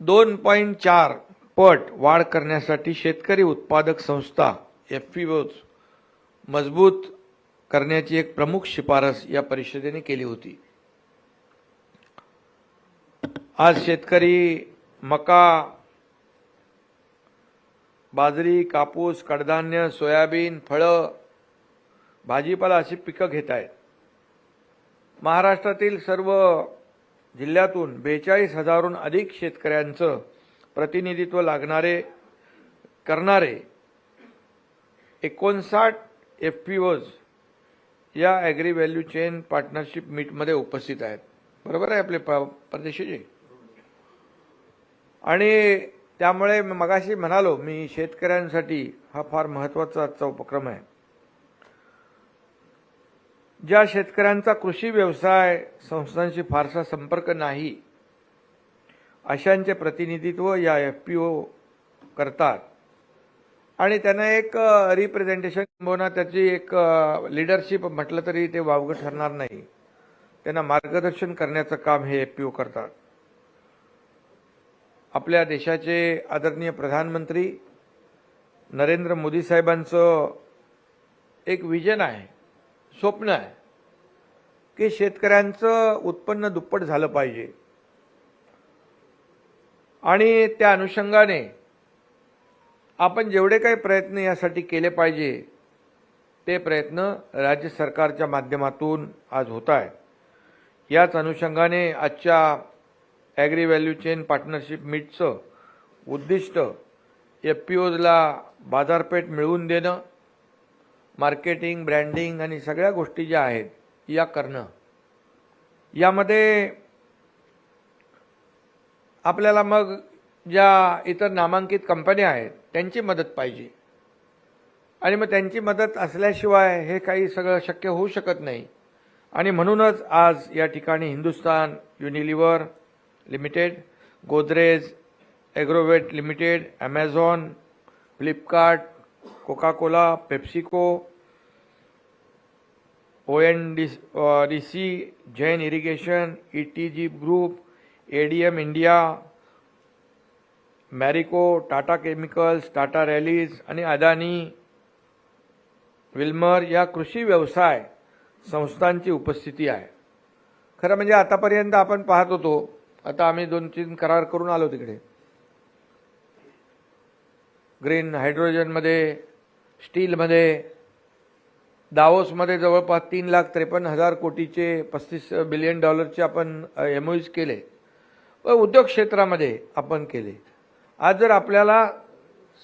2.4 पट वाढ करण्यासाठी शेतकरी उत्पादक संस्था एफपीओज मजबूत करण्याची एक प्रमुख शिफारस या परिषदेने केली होती। आज शेतकरी मका, बाजरी, कापूस, कडधान्य, सोयाबीन, फळं, भाजीपाला अशी पिकं घेत आहेत। महाराष्ट्रातील सर्व जिल्ह्यातून 42,000हून अधिक शेतकऱ्यांचं प्रतिनिधित्व करणारे 59 एफपीओज या ॲग्री व्हॅल्यू चेन पार्टनरशिप मीटमध्ये उपस्थित आहेत। बरोबर आहे आपले परदेशीचे। आणि त्यामुळे मगाशी म्हणालो मी, शेतकऱ्यांसाठी हा फार महत्त्वाचा आजचा उपक्रम आहे। ज्या शेतकऱ्यांचा कृषी व्यवसाय संस्थांशी फारसा संपर्क नाही अशांचे प्रतिनिधित्व या एफपीओ करतात आणि त्यांना एक रिप्रेझेंटेशन किंवा त्याची एक लीडरशिप म्हटलं तरी ते वावगं ठरणार नाही। त्यांना मार्गदर्शन करण्याचं काम हे एफपीओ करतात। आपल्या देशाचे आदरणीय प्रधानमंत्री नरेंद्र मोदी साहेबांचं एक विजन आहे, स्वप्न आहे की शेतकऱ्यांचं उत्पन्न दुप्पट झालं पाहिजे आणि त्या अनुषंगाने आपण जेवढे काही प्रयत्न यासाठी केले पाहिजे ते प्रयत्न राज्य सरकारच्या माध्यमातून आज होत आहेत। याच अनुषंगाने आजच्या ॲग्री व्हॅल्यू चेन पार्टनरशिप मीटचं उद्दिष्ट एफपीओजला बाजारपेठ मिळवून देणं, मार्केटिंग, ब्रँडिंग आणि सगळ्या गोष्टी ज्या आहेत या करणं। यामध्ये आपल्याला मग ज्या इतर नामांकित कंपन्या आहेत त्यांची मदत पाहिजे आणि मग त्यांची मदत असल्याशिवाय हे काही सगळं शक्य होऊ शकत नाही। आणि म्हणूनच आज या ठिकाणी Hindustan Unilever Limited, Godrej Agrovet Limited, Amazon, Flipkart, Coca Cola, PepsiCo, ONDC, Jain Irrigation, ETG Group, ADM India, Marico, Tata Chemicals, Tata Rallis आणि अदानी, विल्मर या कृषी व्यवसाय संस्थांची उपस्थिती आहे। खरं म्हणजे आतापर्यंत आपण पाहत होतो, आता आम्ही 2-3 करार करून आलो तिकडे, ग्रीन हायड्रोजनमध्ये, स्टीलमध्ये, दावोसमध्ये जवळपास 3,53,000 कोटीचे $35 बिलियन आपण MOUs केले व उद्योग क्षेत्रामध्ये आपण केले। आज जर आपल्याला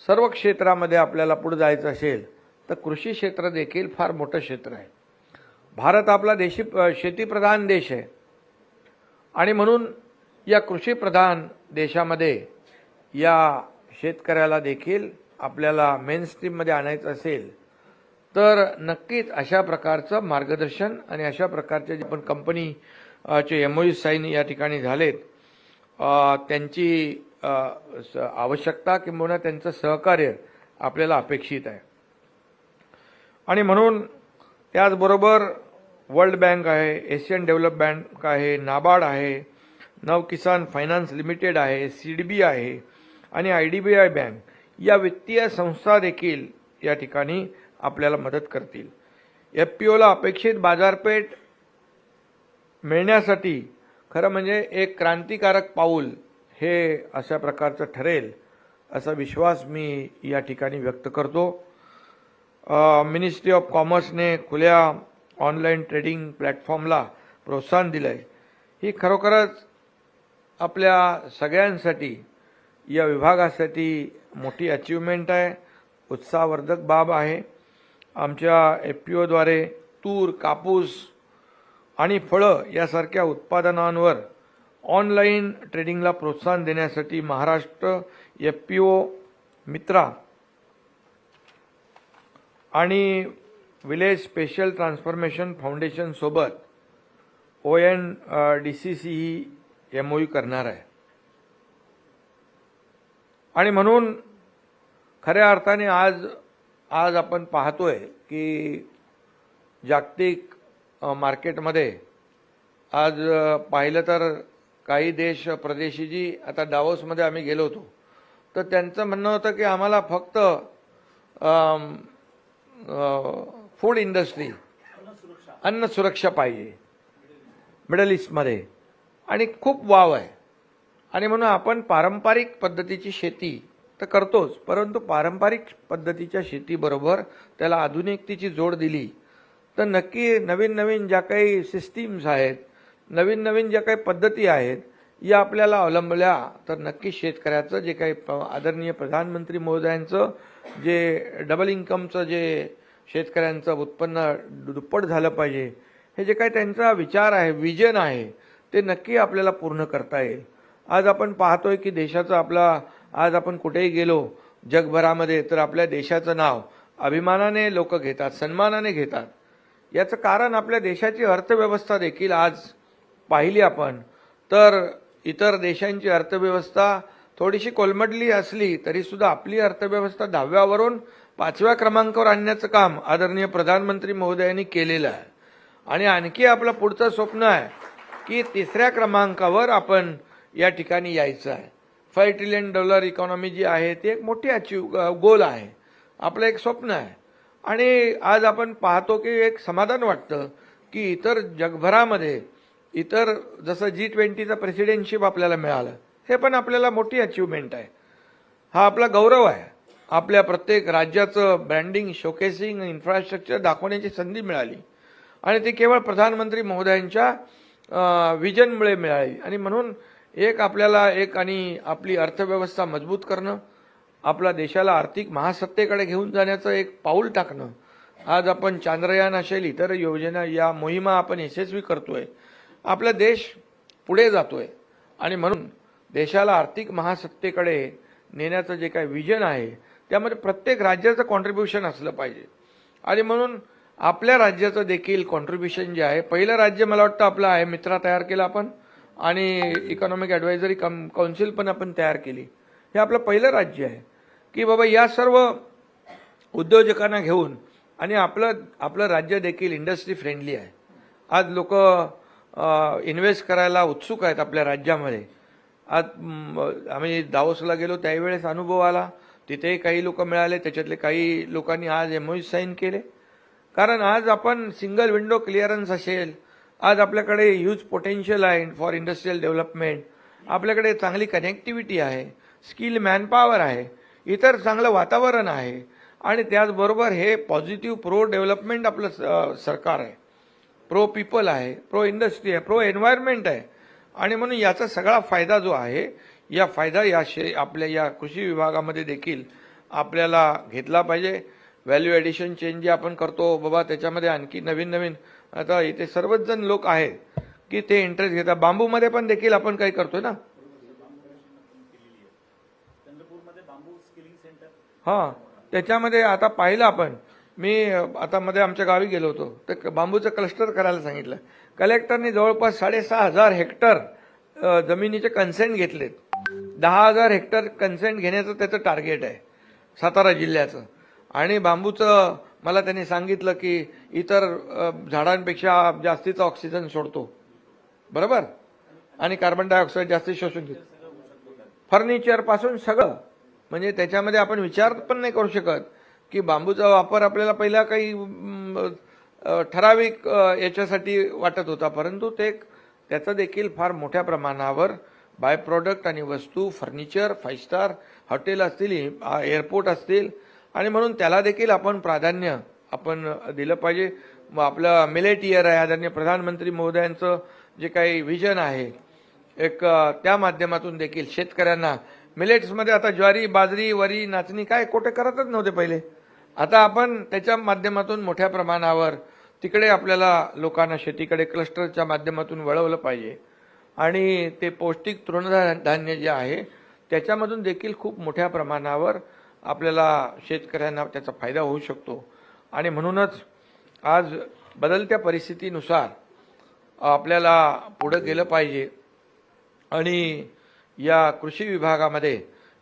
सर्व क्षेत्रामध्ये आपल्याला पुढे जायचं असेल तर कृषी क्षेत्र देखील फार मोठं क्षेत्र आहे। भारत आपला शेतीप्रधान देश आहे आणि म्हणून या कृषीप्रधान देशामध्ये या शेतकऱ्याला देखील आपल्याला मेनस्ट्रीममध्ये आणायचं असेल तर नक्कीच अशा प्रकारचं मार्गदर्शन आणि अशा प्रकारचे जे पण कंपनीचे MOUs साईन या ठिकाणी झालेत त्यांची आवश्यकता किंवा त्यांचं सहकार्य आपल्याला अपेक्षित आहे। आणि म्हणून त्याचबरोबर वर्ल्ड बँक आहे, एशियन डेव्हलप बँक आहे, नाबार्ड आहे, नवकिसान फायनान्स लिमिटेड आहे, CDB आहे आणि IDBI बँक या वित्तीय संस्था देखील या ठिकाणी आपल्याला मदत करतील। एफपीओला अपेक्षित बाजारपेठ मिळण्यासाठी खरं म्हणजे एक क्रांतिकारक पाऊल हे अशा प्रकारचं ठरेल असा विश्वास मी या ठिकाणी व्यक्त करतो। मिनिस्ट्री ऑफ कॉमर्सने खुल्या ऑनलाईन ट्रेडिंग प्लॅटफॉर्मला प्रोत्साहन दिलंय। ही खरोखरच आपल्या सगळ्यांसाठी या विभागासाठी मोठी अचीवमेंट आहे, उत्साहवर्धक बाब आहे। आमच्या एफपीओद्वारे तूर, कापूस आणि फळं यासारख्या उत्पादनांवर ऑनलाईन ट्रेडिंगला प्रोत्साहन देण्यासाठी महाराष्ट्र एफपीओ मित्रा आणि विलेज स्पेशल ट्रान्सफॉर्मेशन फाउंडेशन सोबत ONDCC ही MOU करणार आहे। आणि म्हणून खऱ्या अर्थाने आज आपण पाहतोय की जागतिक मार्केटमध्ये आज पाहिलं तर काही देश प्रदेशीजी आता डावोसमध्ये आम्ही गेलो होतो, तर त्यांचं म्हणणं होतं की आम्हाला फक्त फूड इंडस्ट्री, अन्न सुरक्षा पाहिजे मिडल ईस्टमध्ये, आणि खूप वाव आहे. आणि म्हणून आपण पारंपरिक पद्धतीची शेती तर करतोच, परंतु पारंपरिक पद्धतीच्या शेतीबरोबर त्याला आधुनिकतेची जोड दिली तर नक्की नवीन नवीन ज्या काही सिस्टीम्स आहेत, नवीन नवीन ज्या काही पद्धती आहेत, या आपल्याला अवलंबल्या तर नक्की शेतकऱ्याचं जे काही आदरणीय प्रधानमंत्री महोदयांचं जे डबल इन्कमचं जे शेतकऱ्यांचं उत्पन्न दुप्पट झालं पाहिजे, हे जे काही त्यांचा विचार आहे, विजन आहे, ते नक्की आपल्याला पूर्ण करता येईल. आज आपण पाहतोय की देशाचं आपला, आज आपण कुठेही गेलो जगभरामध्ये तर आपल्या देशाचं नाव अभिमानाने लोक घेतात, सन्मानाने घेतात. याचं कारण आपल्या देशाची अर्थव्यवस्था देखील आज पाहिली आपण तर इतर देशांची अर्थव्यवस्था थोडीशी कोलमडली असली तरी सुद्धा आपली अर्थव्यवस्था 10व्यावरून 5व्या क्रमांकावर आणण्याचं काम आदरणीय प्रधानमंत्री महोदयांनी केलेलं आहे. आणि आणखी आपलं पुढचं स्वप्न आहे की 3ऱ्या क्रमांकावर आपण या ठिकाणी यायचं आहे. $5 ट्रिलियन इकॉनॉमी जी आहे ती एक मोठी गोल आहे, आपलं एक स्वप्न आहे. आणि आज आपण पाहतो की एक समाधान वाटतं की इतर जगभरामध्ये इतर जसं G20चं प्रेसिडेंटशिप आपल्याला मिळालं, हे पण आपल्याला मोठी अचिव्हमेंट आहे. हा आपला गौरव आहे. आपल्या प्रत्येक राज्याचं ब्रँडिंग, शोकेसिंग, इन्फ्रास्ट्रक्चर दाखवण्याची संधी मिळाली आणि ती केवळ प्रधानमंत्री महोदयांच्या विजनमुळे मिळाली. आणि म्हणून एक आपल्याला एक आणि आपली अर्थव्यवस्था मजबूत करणं, आपल्या देशाला आर्थिक महासत्तेकडे घेऊन जाण्याचं एक पाऊल टाकणं. आज आपण चांद्रयान असेल, इतर योजना, या मोहिमा आपण यशस्वी करतोय, आपला देश पुढे जातोय. आणि म्हणून देशाला आर्थिक महासत्तेकडे नेण्याचं जे काही विजन आहे त्यामध्ये प्रत्येक राज्याचं कॉन्ट्रीब्युशन असलं पाहिजे. आणि म्हणून आपल्या राज्याचं देखील कॉन्ट्रीब्युशन जे आहे, पहिलं राज्य मला वाटतं आपलं आहे, मित्रा तयार केला आपण, आणि इकॉनॉमिक ॲडवायझरी काउन्सिल पण आपण तयार केली. हे आपलं पहिलं राज्य आहे की बाबा या सर्व उद्योजकांना घेऊन, आणि आपलं राज्य देखील इंडस्ट्री फ्रेंडली आहे. आज लोक इन्व्हेस्ट करायला उत्सुक आहेत आपल्या राज्यामध्ये. आज आम्ही दावोसला गेलो त्यावेळेस अनुभव आला, तिथेही काही लोक मिळाले, त्याच्यातले काही लोकांनी आज MOU साईन केले. कारण आज आपण सिंगल विंडो क्लिअरन्स असेल, आज आपल्याकडे ह्यूज पोटेन्शियल आहे फॉर इंडस्ट्रियल डेव्हलपमेंट, आपल्याकडे चांगली कनेक्टिव्हिटी आहे, स्किल मॅनपॉवर आहे, इतर चांगलं वातावरण आहे, आणि त्याचबरोबर हे पॉझिटिव्ह प्रो डेव्हलपमेंट आपलं सरकार आहे, प्रो पीपल आहे, प्रो इंडस्ट्री आहे, प्रो एन्व्हायरमेंट आहे. आणि म्हणून याचा सगळा फायदा जो आहे, या फायदा आपल्या या कृषी विभागामध्ये देखील आपल्याला घेतला पाहिजे. व्हॅल्यू ॲडिशन चेंज जे आपण करतो बाबा, त्याच्यामध्ये आणखी नवीन नवीन, आता इथे सर्वच जण लोक आहेत की ते इंटरेस्ट घेतात. बांबूमध्ये पण देखील आपण काही करतोय ना, हां, त्याच्यामध्ये आता पाहिलं आपण, मी आता मध्ये आमच्या गावी गेलो होतो, तर बांबूचं क्लस्टर करायला सांगितलं. कलेक्टरनी जवळपास 6,500 हेक्टर जमिनीचे कन्सेंट घेतलेत. 10,000 हेक्टर कन्सेंट घेण्याचं त्याचं टार्गेट आहे सातारा जिल्ह्याचं. आणि बांबूचं मला त्यांनी सांगितलं की इतर झाडांपेक्षा जास्तीचा ऑक्सिजन सोडतो, बरोबर, आणि कार्बन डायऑक्साईड जास्त शोषून घेतो. फर्निचरपासून सगळं, म्हणजे त्याच्यामध्ये आपण विचार पण नाही करू शकत की बांबूचा वापर आपल्याला पहिला काही ठराविक याच्यासाठी वाटत होता, परंतु त्याचं देखील फार मोठ्या प्रमाणावर बाय प्रोडक्ट आणि वस्तू, फर्निचर, 5 स्टार हॉटेल असतील, एअरपोर्ट असतील, आणि म्हणून त्याला देखील आपण प्राधान्य आपण दिलं पाहिजे. आपलं मिलेट इयर आहे, आदरणीय प्रधानमंत्री महोदयांचं जे काही विजन आहे, एक त्या माध्यमातून देखील शेतकऱ्यांना मिलेट्समध्ये, आता ज्वारी, बाजरी, वरी, नाचणी काय कोठे करतच नव्हते पहिले, आता आपण त्याच्या माध्यमातून मोठ्या प्रमाणावर तिकडे आपल्याला लोकांना शेतीकडे क्लस्टरच्या माध्यमातून वळवलं पाहिजे. आणि ते पौष्टिक तृणधान्य जे आहे त्याच्यामधून देखील खूप मोठ्या प्रमाणावर आपल्याला शेतकऱ्यांना त्याचा फायदा होऊ शकतो. आणि म्हणूनच आज बदलत्या परिस्थितीनुसार आपल्याला पुढे गेलं पाहिजे. आणि या कृषी विभागामध्ये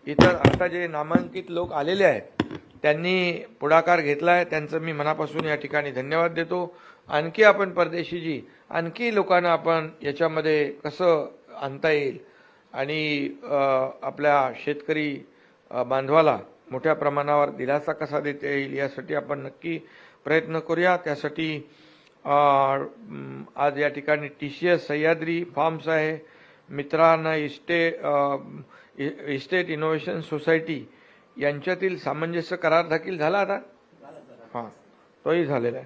इतर आता जे नामांकित लोक आलेले आहेत त्यांनी पुढाकार घेतला आहे, त्यांचं मी मनापासून या ठिकाणी धन्यवाद देतो. आणखी आपण परदेशीजी, आणखी लोकांना आपण याच्यामध्ये कसं आणता येईल आणि आपल्या शेतकरी बांधवाला मोठ्या प्रमाणावर दिलासा कसा देता येईल यासाठी आपण नक्की प्रयत्न करूया। त्यासाठी आज या ठिकाणी TCS सह्याद्री फार्म्स आहे, मित्रांना इस्टेट इनोव्हेशन सोसायटी यांच्यातील सामंजस्य करार देखील झाला आता, हां तोही झालेला आहे।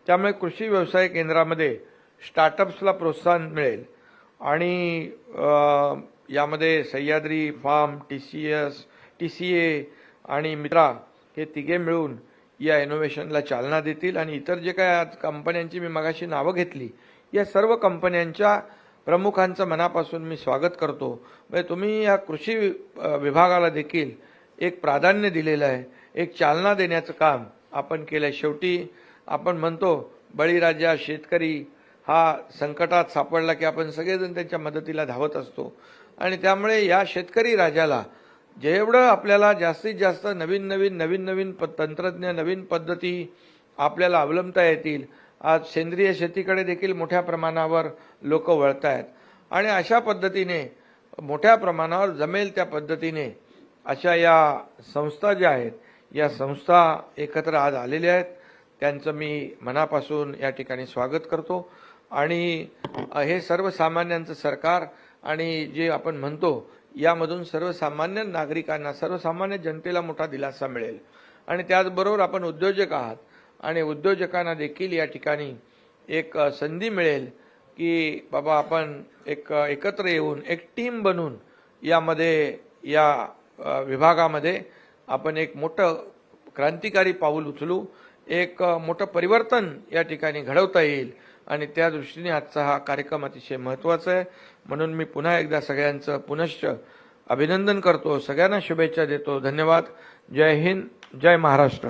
त्यामुळे कृषी व्यवसाय केंद्रामध्ये स्टार्टअप्सला प्रोत्साहन मिळेल आणि यामध्ये सह्याद्री फार्म, TCA आणि मित्रा हे तिघे मिळून या इनोव्हेशनला चालना देतील आणि इतर जे काय आज कंपन्यांची मी मगाशी नावं घेतली या सर्व कंपन्यांच्या प्रमुखांचं मनापासून मी स्वागत करतो। म्हणजे तुम्ही या कृषी विभागाला देखील एक प्राधान्य दिलेलं आहे, एक चालना देण्याचं काम आपण केलं। शेवटी आपण म्हणतो बळीराजा शेतकरी हा संकटात सापडला की आपण सगळेजण त्यांच्या मदतीला धावत असतो आणि त्यामुळे या शेतकरी राजाला जेवढं आपल्याला जास्तीत जास्त नवीन तंत्रज्ञ नवीन पद्धती आपल्याला अवलंबता येतील। आज सेंद्रिय शेतीकडे देखील मोठ्या प्रमाणावर लोक वळत आहेत आणि अशा पद्धतीने मोठ्या प्रमाणावर जमेल त्या पद्धतीने अशा या संस्था ज्या आहेत या संस्था एकत्र आज आलेल्या आहेत। त्यांचं मी मनापासून या ठिकाणी स्वागत करतो आणि हे सर्वसामान्यांचं सरकार आणि जे आपण म्हणतो यामधून सर्वसामान्य नागरिकांना सर्वसामान्य जनतेला मोठा दिलासा मिळेल आणि त्याचबरोबर आपण उद्योजक आहात आणि उद्योजकांना देखील या ठिकाणी एक संधी मिळेल की बाबा आपण एकत्र येऊन एक टीम बनून यामध्ये या विभागामध्ये आपण एक मोठं क्रांतिकारी पाऊल उचलू, एक मोठं परिवर्तन या ठिकाणी घडवता येईल आणि त्या दृष्टीने आजचा हा कार्यक्रम अतिशय महत्त्वाचा आहे। म्हणून मी पुन्हा एकदा सगळ्यांचं पुनश्च अभिनंदन करतो, सगळ्यांना शुभेच्छा देतो। धन्यवाद। जय हिंद, जय महाराष्ट्र।